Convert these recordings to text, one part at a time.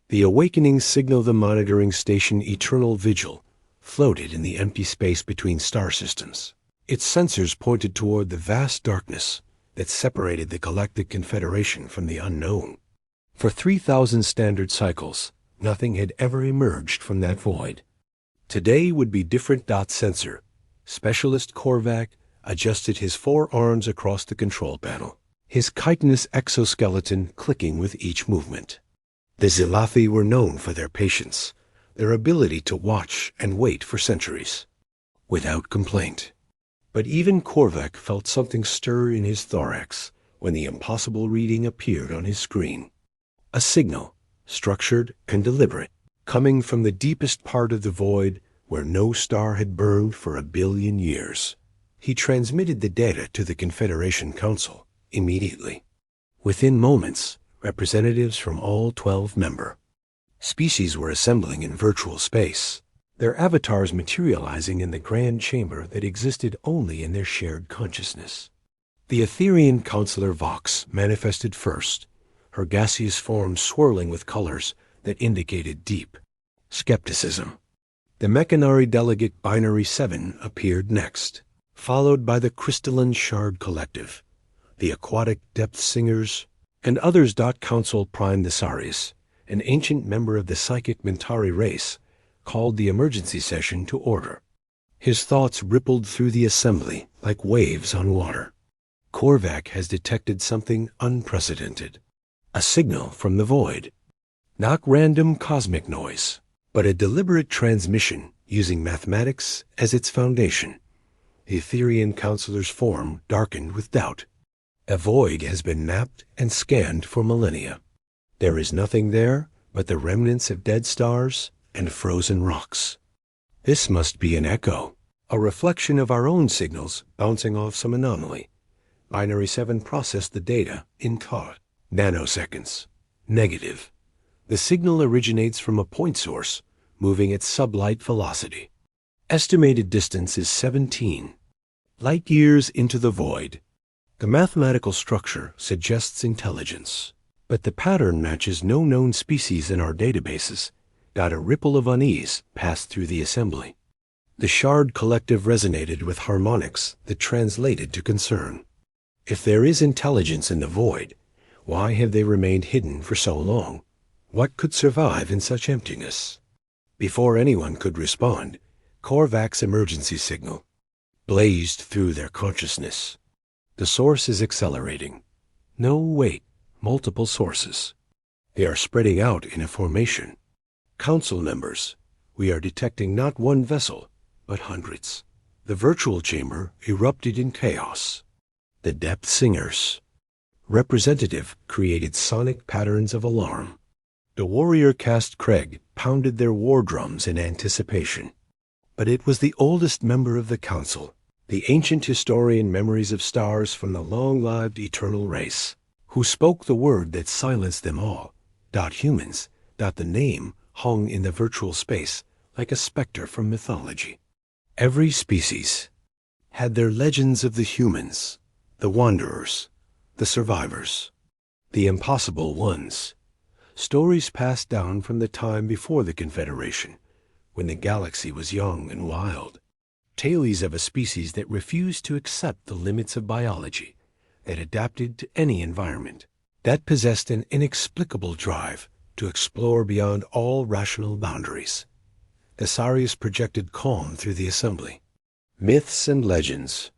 The awakening signal the monitoring station Eternal Vigil floated in the empty space between star systems. Its sensors pointed toward the vast darkness that separated the Galactic Confederation from the unknown. For 3,000 standard cycles, nothing had ever emerged from that void. Today would be different. Sensor Specialist Korvac adjusted his forearms across the control panel, his chitinous exoskeleton clicking with each movement. The Zilathi were known for their patience, their ability to watch and wait for centuries, without complaint. But even Korvac felt something stir in his thorax when the impossible reading appeared on his screen. A signal, structured and deliberate, coming from the deepest part of the void where no star had burned for 1 billion years. He transmitted the data to the Confederation Council immediately. Within moments, representatives from all 12 member species were assembling in virtual space, their avatars materializing in the grand chamber that existed only in their shared consciousness. The Etherian Counselor Vox manifested first, her gaseous form swirling with colors that indicated deep skepticism. The Mechanari delegate Binary 7 appeared next, followed by the Crystalline Shard Collective, the Aquatic Depth Singers, and others. Council Prime Thesarius, an ancient member of the Psychic Mentari race, called the emergency session to order. His thoughts rippled through the assembly like waves on water. Korvac has detected something unprecedented. A signal from the void. Not random cosmic noise, but a deliberate transmission using mathematics as its foundation. The Etherian Counselor's form darkened with doubt. A void has been mapped and scanned for millennia. There is nothing there but the remnants of dead stars and frozen rocks. This must be an echo, a reflection of our own signals bouncing off some anomaly. Binary 7 processed the data in nanoseconds. Negative. The signal originates from a point source moving at sublight velocity. Estimated distance is 17 light years into the void. The mathematical structure suggests intelligence, but the pattern matches no known species in our databases. A ripple of unease passed through the assembly. The Shard Collective resonated with harmonics that translated to concern. If there is intelligence in the void, why have they remained hidden for so long? What could survive in such emptiness? Before anyone could respond, Korvac's emergency signal blazed through their consciousness. The source is accelerating. No, wait, multiple sources. They are spreading out in a formation. Council members, we are detecting not one vessel, but hundreds. The virtual chamber erupted in chaos. The Depth Singers, representative, created sonic patterns of alarm. The warrior caste Craig pounded their war drums in anticipation. But it was the oldest member of the council, the ancient historian Memories of Stars from the long-lived eternal race, who spoke the word that silenced them all. Humans. The name hung in the virtual space like a specter from mythology. Every species had their legends of the humans, the wanderers, the survivors, the impossible ones. Stories passed down from the time before the Confederation, when the galaxy was young and wild. Tales of a species that refused to accept the limits of biology, that adapted to any environment, that possessed an inexplicable drive to explore beyond all rational boundaries. Thesarius projected calm through the assembly. Myths and legends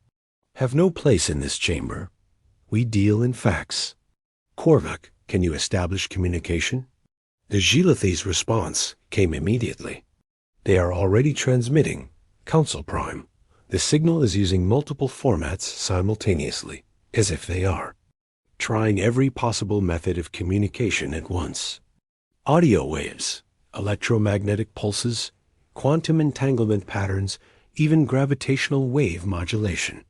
have no place in this chamber. We deal in facts. Korvac, can you establish communication? The Gilathi's response came immediately. They are already transmitting. Council Prime. The signal is using multiple formats simultaneously, as if they are trying every possible method of communication at once. Audio waves, electromagnetic pulses, quantum entanglement patterns, even gravitational wave modulation.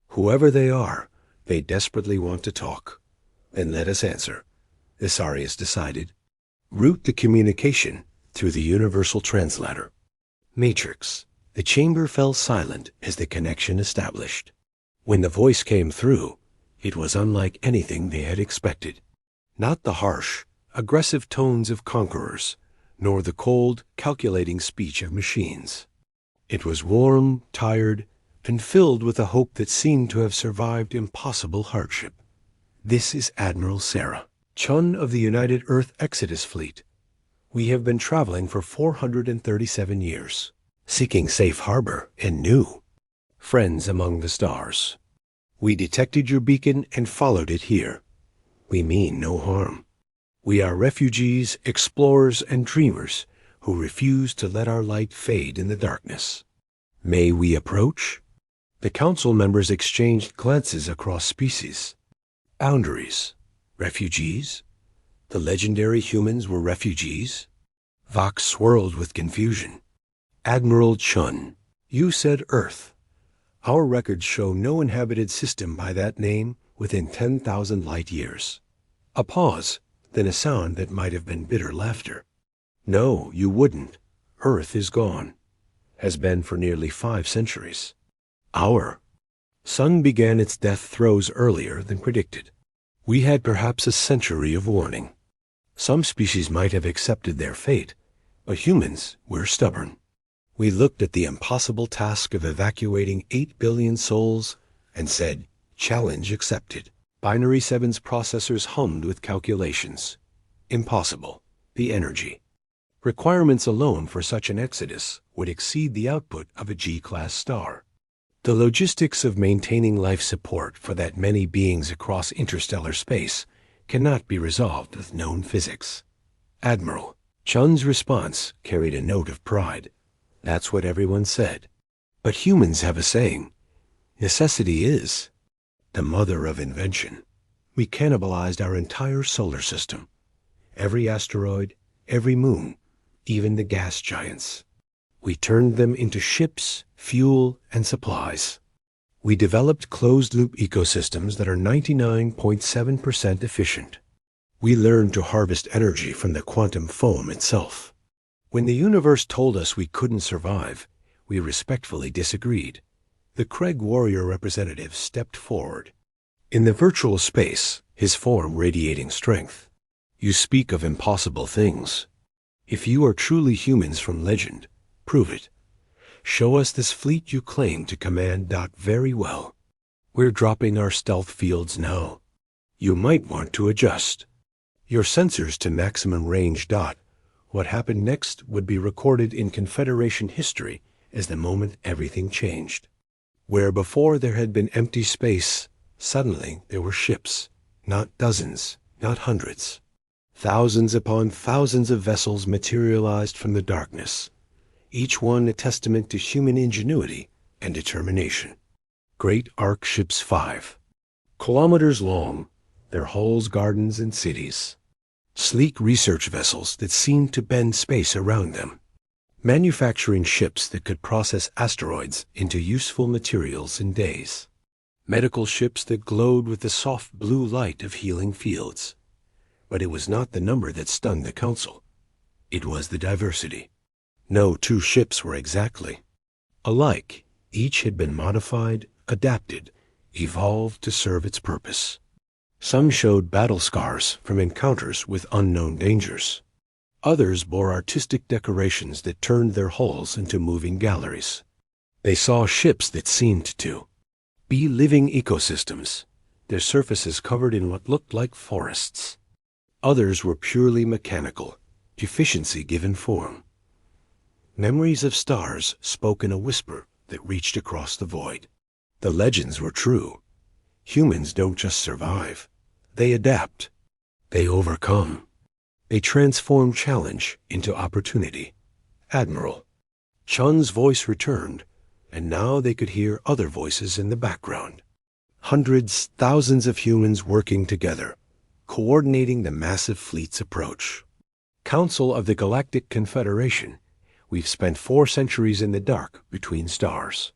Whoever they are, they desperately want to talk. Then let us answer, Thesarius decided. Route the communication through the universal translator. Matrix. The chamber fell silent as the connection established. When the voice came through, it was unlike anything they had expected. Not the harsh, aggressive tones of conquerors, nor the cold, calculating speech of machines. It was warm, tired, and filled with a hope that seemed to have survived impossible hardship. This is Admiral Sarah Chun of the United Earth Exodus Fleet. We have been traveling for 437 years, seeking safe harbor and new friends among the stars. We detected your beacon and followed it here. We mean no harm. We are refugees, explorers, and dreamers who refuse to let our light fade in the darkness. May we approach? The council members exchanged glances across species. Boundaries. Refugees? The legendary humans were refugees? Vox swirled with confusion. Admiral Chun, you said Earth. Our records show no inhabited system by that name within 10,000 light years. A pause, then a sound that might have been bitter laughter. No, you wouldn't. Earth is gone. Has been for nearly 5 centuries. Our sun began its death throes earlier than predicted. We had perhaps a century of warning. Some species might have accepted their fate, but humans were stubborn. We looked at the impossible task of evacuating 8 billion souls and said, challenge accepted. Binary 7's processors hummed with calculations. Impossible. The energy. Requirements alone for such an exodus would exceed the output of a G-class star. The logistics of maintaining life support for that many beings across interstellar space cannot be resolved with known physics. Admiral Chun's response carried a note of pride. That's what everyone said. But humans have a saying. Necessity is the mother of invention. We cannibalized our entire solar system. Every asteroid, every moon, even the gas giants. We turned them into ships, fuel, and supplies. We developed closed-loop ecosystems that are 99.7% efficient. We learned to harvest energy from the quantum foam itself. When the universe told us we couldn't survive, we respectfully disagreed. The Craig warrior representative stepped forward. In the virtual space, his form radiating strength. You speak of impossible things. If you are truly humans from legend, prove it. Show us this fleet you claim to command. Very well. We're dropping our stealth fields now. You might want to adjust your sensors to maximum range. What happened next would be recorded in Confederation history as the moment everything changed. Where before there had been empty space, suddenly there were ships, not dozens, not hundreds. Thousands upon thousands of vessels materialized from the darkness, each one a testament to human ingenuity and determination. Great arc ships 5 kilometers long, their hulls gardens and cities. Sleek research vessels that seemed to bend space around them. Manufacturing ships that could process asteroids into useful materials in days. Medical ships that glowed with the soft blue light of healing fields. But it was not the number that stunned the council. It was the diversity. No 2 ships were exactly alike. Each had been modified, adapted, evolved to serve its purpose. Some showed battle scars from encounters with unknown dangers. Others bore artistic decorations that turned their hulls into moving galleries. They saw ships that seemed to be living ecosystems, their surfaces covered in what looked like forests. Others were purely mechanical, efficiency given form. Memories of stars spoke in a whisper that reached across the void. The legends were true. Humans don't just survive. They adapt. They overcome. They transform challenge into opportunity. Admiral Chun's voice returned, and now they could hear other voices in the background. Hundreds, thousands of humans working together, coordinating the massive fleet's approach. Council of the Galactic Confederation, we've spent 4 centuries in the dark between stars.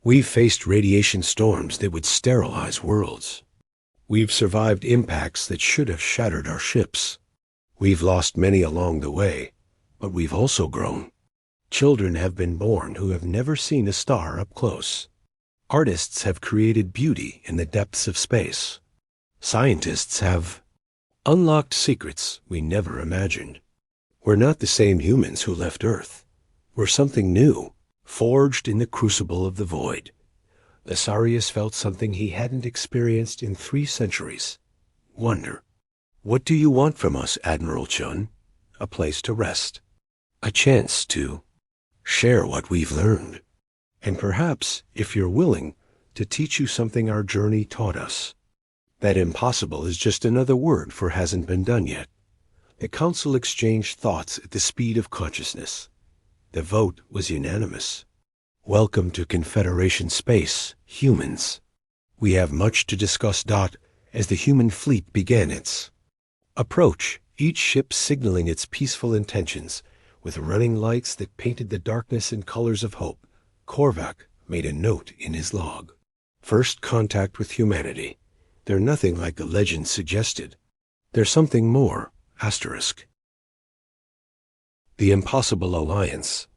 We've faced radiation storms that would sterilize worlds. We've survived impacts that should have shattered our ships. We've lost many along the way, but we've also grown. Children have been born who have never seen a star up close. Artists have created beauty in the depths of space. Scientists have Unlocked secrets we never imagined. We're not the same humans who left Earth. We're something new, forged in the crucible of the void. Lasarius felt something he hadn't experienced in 3 centuries. Wonder. What do you want from us, Admiral Chun? A place to rest. A chance to share what we've learned. And perhaps, if you're willing, to teach you something our journey taught us. That impossible is just another word for hasn't been done yet. The council exchanged thoughts at the speed of consciousness. The vote was unanimous. Welcome to Confederation space, humans. We have much to discuss. As the human fleet began its approach, each ship signaling its peaceful intentions, with running lights that painted the darkness in colors of hope, Korvac made a note in his log. First contact with humanity. They're nothing like the legend suggested. There's something more. Asterisk. The Impossible Alliance.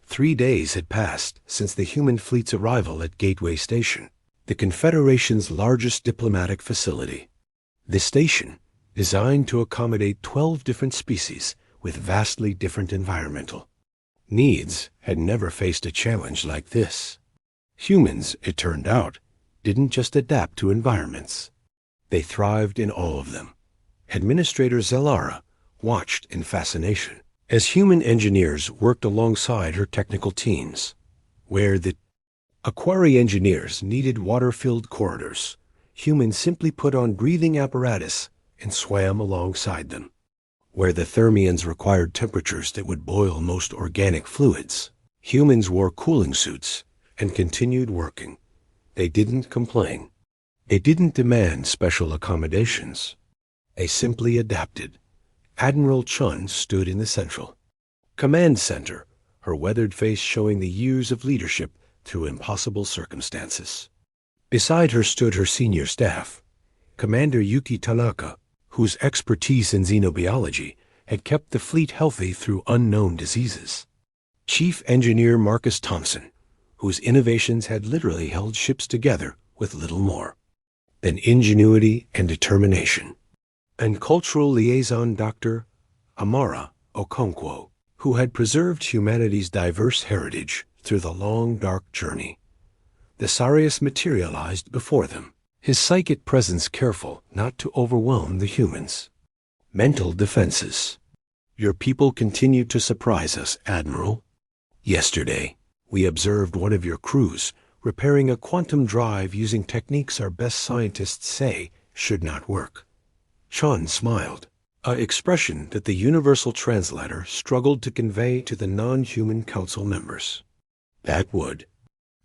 3 days had passed since the human fleet's arrival at Gateway Station, the Confederation's largest diplomatic facility. The station, designed to accommodate 12 different species with vastly different environmental needs, had never faced a challenge like this. Humans, it turned out, didn't just adapt to environments. They thrived in all of them. Administrator Zellara watched in fascination as human engineers worked alongside her technical teams. Where the Aquari engineers needed water-filled corridors, humans simply put on breathing apparatus and swam alongside them. Where the Thermians required temperatures that would boil most organic fluids, humans wore cooling suits and continued working. They didn't complain. They didn't demand special accommodations. They simply adapted. Admiral Chun stood in the central command center, her weathered face showing the years of leadership through impossible circumstances. Beside her stood her senior staff, Commander Yuki Tanaka, whose expertise in xenobiology had kept the fleet healthy through unknown diseases. Chief Engineer Marcus Thompson, whose innovations had literally held ships together with little more than ingenuity and determination. And Cultural Liaison Dr. Amara Okonkwo, who had preserved humanity's diverse heritage through the long, dark journey. The Sarius materialized before them, his psychic presence careful not to overwhelm the humans. Mental defenses. Your people continue to surprise us, Admiral. Yesterday, we observed one of your crews repairing a quantum drive using techniques our best scientists say should not work. Chun smiled, an expression that the universal translator struggled to convey to the non-human council members. That would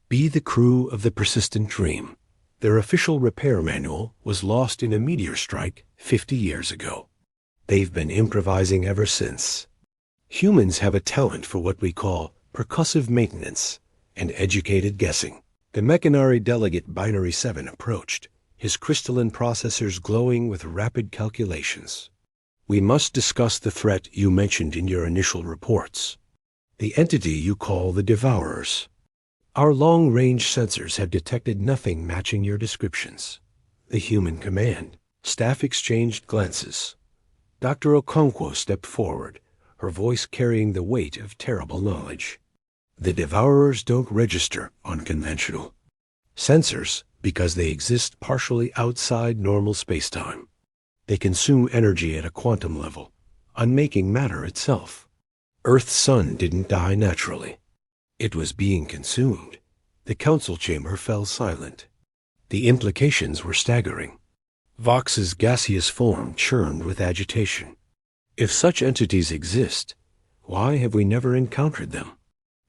be the crew of the Persistent Dream. Their official repair manual was lost in a meteor strike 50 years ago. They've been improvising ever since. Humans have a talent for what we call percussive maintenance and educated guessing. The Mechanari delegate Binary 7 approached, his crystalline processors glowing with rapid calculations. We must discuss the threat you mentioned in your initial reports. The entity you call the devourers. Our long-range sensors have detected nothing matching your descriptions. The human command. Staff exchanged glances. Dr. Okonkwo stepped forward, her voice carrying the weight of terrible knowledge. The devourers don't register on conventional sensors because they exist partially outside normal spacetime. They consume energy at a quantum level, unmaking matter itself. Earth's sun didn't die naturally. It was being consumed. The council chamber fell silent. The implications were staggering. Vox's gaseous form churned with agitation. If such entities exist, why have we never encountered them?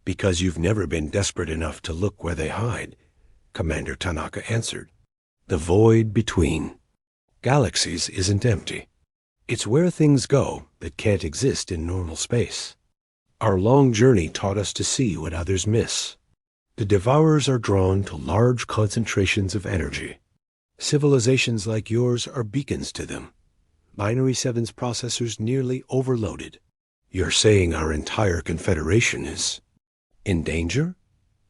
Because you've never been desperate enough to look where they hide, Commander Tanaka answered. The void between galaxies isn't empty. It's where things go that can't exist in normal space. Our long journey taught us to see what others miss. The devourers are drawn to large concentrations of energy. Civilizations like yours are beacons to them. Binary 7's processors nearly overloaded. You're saying our entire Confederation is in danger?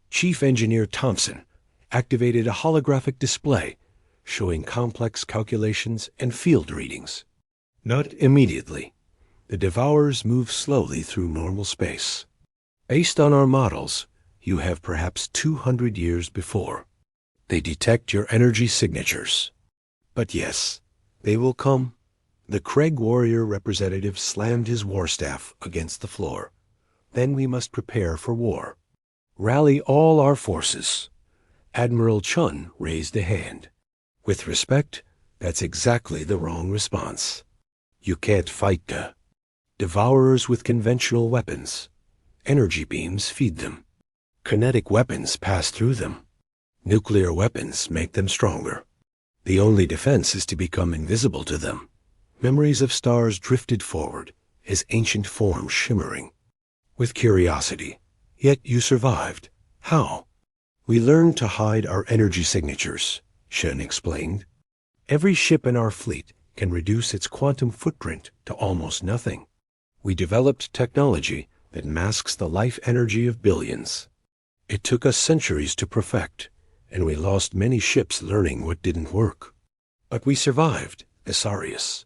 Chief Engineer Thompson activated a holographic display showing complex calculations and field readings. Not immediately. The devourers move slowly through normal space. Based on our models, you have perhaps 200 years before. They detect your energy signatures. But yes, they will come. The Craig warrior representative slammed his war staff against the floor. Then we must prepare for war. Rally all our forces. Admiral Chun raised a hand. With respect, that's exactly the wrong response. You can't fight the devourers with conventional weapons. Energy beams feed them. Kinetic weapons pass through them. Nuclear weapons make them stronger. The only defense is to become invisible to them. Memories of stars drifted forward, as ancient forms shimmering. With curiosity, yet you survived. How? We learned to hide our energy signatures, Chun explained. Every ship in our fleet can reduce its quantum footprint to almost nothing. We developed technology that masks the life energy of billions. It took us centuries to perfect, and we lost many ships learning what didn't work. But we survived, Asarius.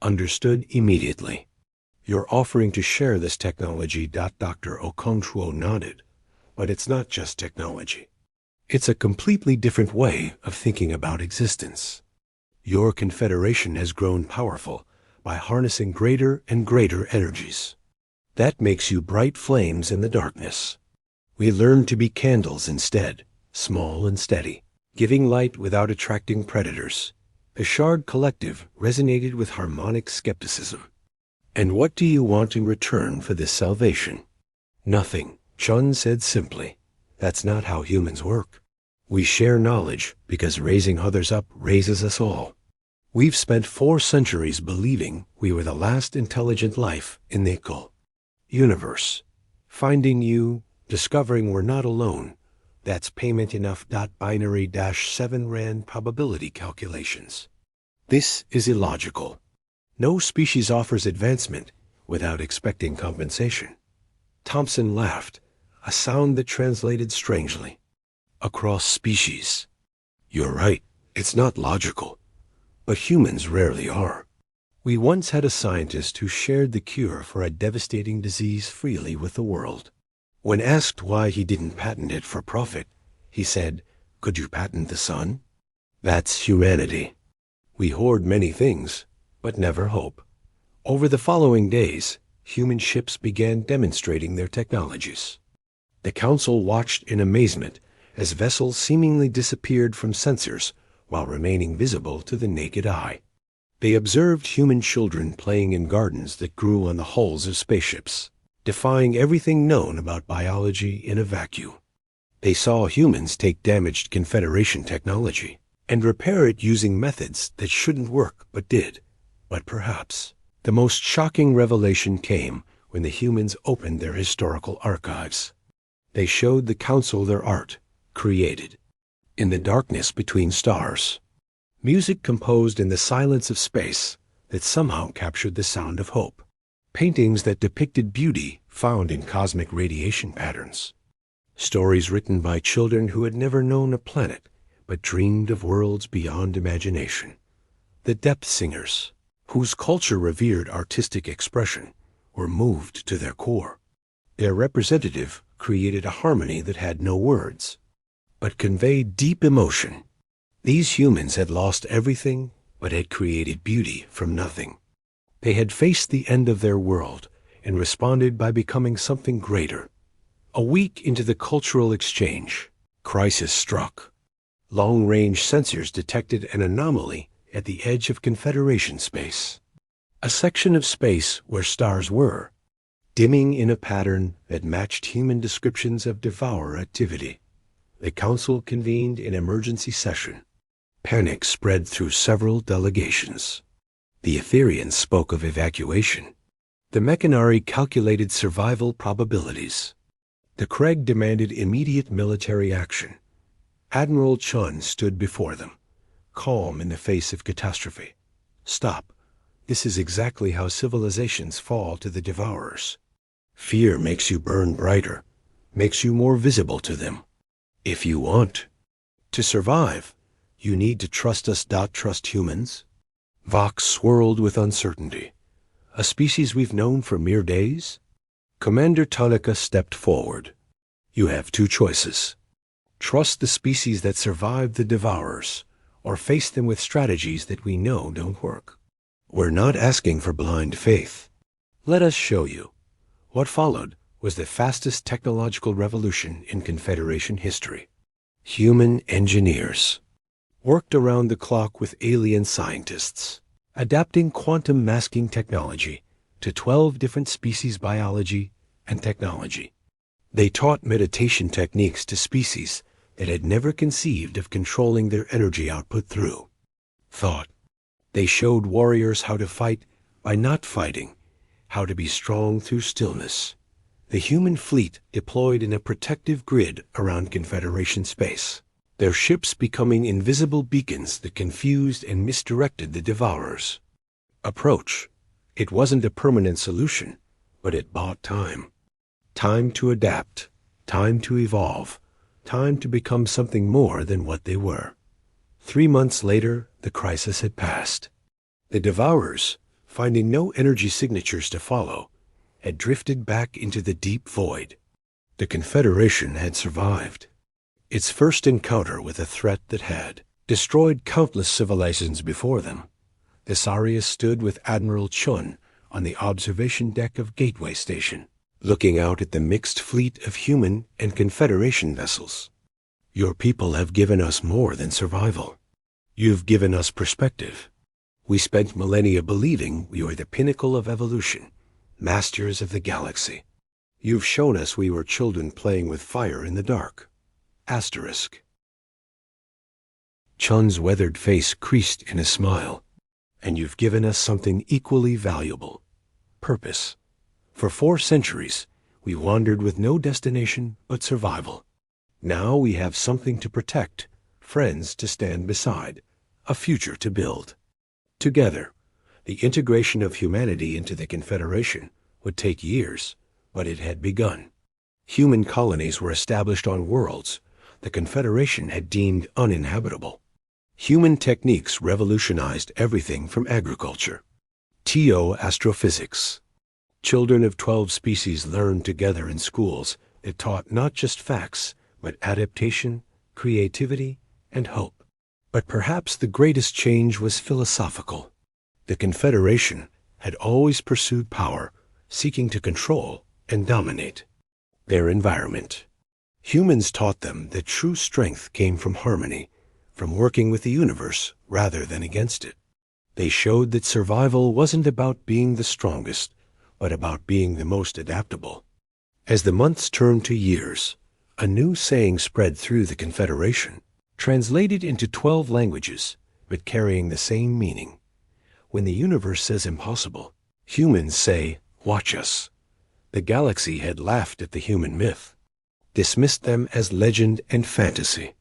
Understood immediately. You're offering to share this technology. Dr. Okonkwo nodded. But it's not just technology. It's a completely different way of thinking about existence. Your confederation has grown powerful by harnessing greater and greater energies. That makes you bright flames in the darkness. We learned to be candles instead, small and steady, giving light without attracting predators. The Shard Collective resonated with harmonic skepticism. And what do you want in return for this salvation? Nothing, Chun said simply. That's not how humans work. We share knowledge because raising others up raises us all. We've spent 4 centuries believing we were the last intelligent life in the universe. Finding you, discovering we're not alone, that's payment enough. Binary-7 ran probability calculations. This is illogical. No species offers advancement without expecting compensation. Thompson laughed, a sound that translated strangely. Across species. You're right, it's not logical. But humans rarely are. We once had a scientist who shared the cure for a devastating disease freely with the world. When asked why he didn't patent it for profit, he said, "Could you patent the sun?" That's humanity. We hoard many things, but never hope. Over the following days, human ships began demonstrating their technologies. The Council watched in amazement as vessels seemingly disappeared from sensors while remaining visible to the naked eye. They observed human children playing in gardens that grew on the hulls of spaceships, defying everything known about biology in a vacuum. They saw humans take damaged Confederation technology and repair it using methods that shouldn't work but did. But perhaps the most shocking revelation came when the humans opened their historical archives. They showed the Council their art, created in the darkness between stars. Music composed in the silence of space that somehow captured the sound of hope. Paintings that depicted beauty found in cosmic radiation patterns. Stories written by children who had never known a planet but dreamed of worlds beyond imagination. The depth singers, whose culture revered artistic expression, were moved to their core. Their representative created a harmony that had no words, but conveyed deep emotion. These humans had lost everything, but had created beauty from nothing. They had faced the end of their world and responded by becoming something greater. A week into the cultural exchange, crisis struck. Long-range sensors detected an anomaly at the edge of Confederation space. A section of space where stars were, dimming in a pattern that matched human descriptions of devourer activity. The Council convened an emergency session. Panic spread through several delegations. The Etherians spoke of evacuation. The Mechanari calculated survival probabilities. The Craig demanded immediate military action. Admiral Chun stood before them, calm in the face of catastrophe. Stop. This is exactly how civilizations fall to the devourers. Fear makes you burn brighter, makes you more visible to them. If you want to survive, you need to trust us. Trust humans? Vox swirled with uncertainty. A species we've known for mere days? Commander Tonica stepped forward. You have two choices. Trust the species that survived the devourers, or face them with strategies that we know don't work. We're not asking for blind faith. Let us show you. What followed was the fastest technological revolution in Confederation history. Human engineers worked around the clock with alien scientists, adapting quantum masking technology to 12 different species biology and technology. They taught meditation techniques to species that had never conceived of controlling their energy output through thought. They showed warriors how to fight by not fighting, how to be strong through stillness. The human fleet deployed in a protective grid around Confederation space, their ships becoming invisible beacons that confused and misdirected the devourers. Approach. It wasn't a permanent solution, but it bought time. Time to adapt, time to evolve, time to become something more than what they were. 3 months later, the crisis had passed. The devourers, finding no energy signatures to follow, had drifted back into the deep void. The Confederation had survived. Its first encounter with a threat that had destroyed countless civilizations before them. The Saurians stood with Admiral Chun on the observation deck of Gateway Station, looking out at the mixed fleet of human and Confederation vessels. Your people have given us more than survival. You've given us perspective. We spent millennia believing we were the pinnacle of evolution, masters of the galaxy. You've shown us we were children playing with fire in the dark. Asterisk. Chun's weathered face creased in a smile. And you've given us something equally valuable. Purpose. For 4 centuries, we wandered with no destination but survival. Now we have something to protect, friends to stand beside, a future to build. Together, the integration of humanity into the Confederation would take years, but it had begun. Human colonies were established on worlds the Confederation had deemed uninhabitable. Human techniques revolutionized everything from agriculture to astrophysics. Children of 12 species learned together in schools that taught not just facts, but adaptation, creativity, and hope. But perhaps the greatest change was philosophical. The Confederation had always pursued power, seeking to control and dominate their environment. Humans taught them that true strength came from harmony, from working with the universe rather than against it. They showed that survival wasn't about being the strongest, but about being the most adaptable. As the months turned to years, a new saying spread through the Confederation, translated into 12 languages, but carrying the same meaning. When the universe says impossible, humans say, "Watch us." The galaxy had laughed at the human myth, dismissed them as legend and fantasy.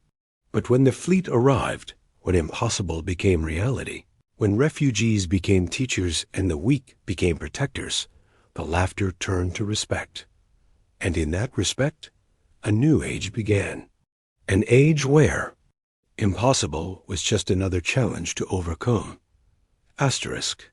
But when the fleet arrived, when impossible became reality, when refugees became teachers and the weak became protectors, the laughter turned to respect. And in that respect, a new age began. An age where impossible was just another challenge to overcome. Asterisk.